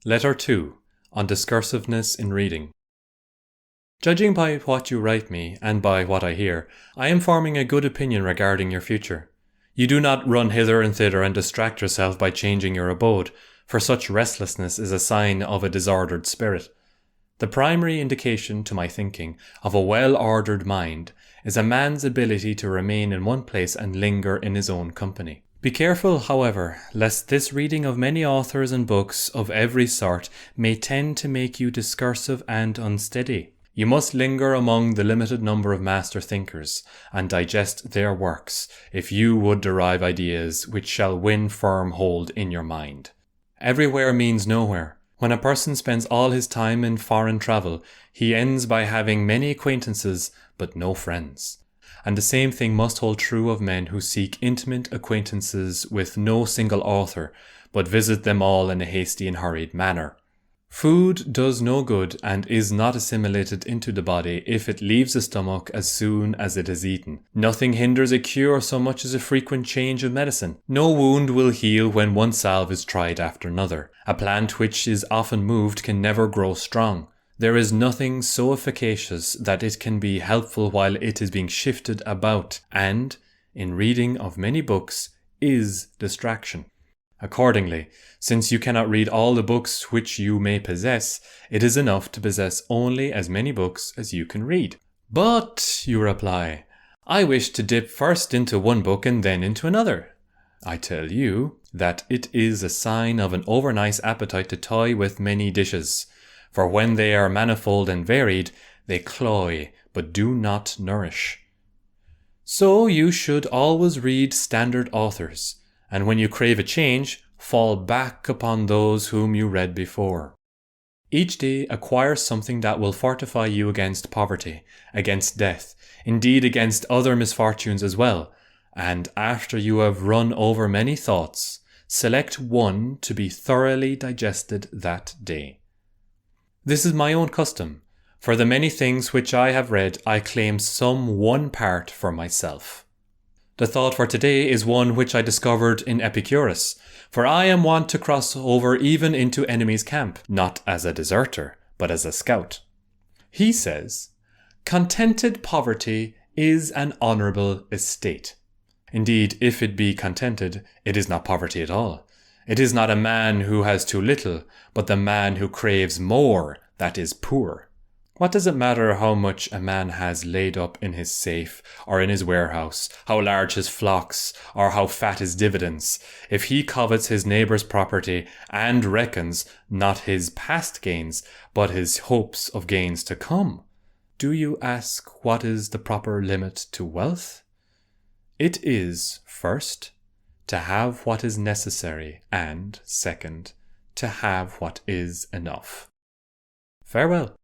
Letter 2. On Discursiveness in Reading. Judging by what you write me, and by what I hear, I am forming a good opinion regarding your future. You do not run hither and thither and distract yourself by changing your abode, for such restlessness is a sign of a disordered spirit. The primary indication, to my thinking, of a well-ordered mind is a man's ability to remain in one place and linger in his own company. Be careful, however, lest this reading of many authors and books of every sort may tend to make you discursive and unsteady. You must linger among the limited number of master thinkers and digest their works if you would derive ideas which shall win firm hold in your mind. Everywhere means nowhere. When a person spends all his time in foreign travel, he ends by having many acquaintances but no friends. And the same thing must hold true of men who seek intimate acquaintances with no single author, but visit them all in a hasty and hurried manner. Food does no good and is not assimilated into the body if it leaves the stomach as soon as it is eaten. Nothing hinders a cure so much as a frequent change of medicine. No wound will heal when one salve is tried after another. A plant which is often moved can never grow strong. There is nothing so efficacious that it can be helpful while it is being shifted about, and, in reading of many books, is distraction. Accordingly, since you cannot read all the books which you may possess, it is enough to possess only as many books as you can read. But, you reply, I wish to dip first into one book and then into another. I tell you that it is a sign of an overnice appetite to toy with many dishes. For when they are manifold and varied, they cloy, but do not nourish. So you should always read standard authors, and when you crave a change, fall back upon those whom you read before. Each day acquire something that will fortify you against poverty, against death, indeed against other misfortunes as well, and after you have run over many thoughts, select one to be thoroughly digested that day. This is my own custom. For the many things which I have read, I claim some one part for myself. The thought for today is one which I discovered in Epicurus, for I am wont to cross over even into enemy's camp, not as a deserter, but as a scout. He says, "Contented poverty is an honourable estate." Indeed, if it be contented, it is not poverty at all. It is not a man who has too little, but the man who craves more that is poor. What does it matter how much a man has laid up in his safe or in his warehouse, how large his flocks, or how fat his dividends, if he covets his neighbour's property and reckons not his past gains, but his hopes of gains to come? Do you ask what is the proper limit to wealth? It is, first, to have what is necessary, and, second, to have what is enough. Farewell.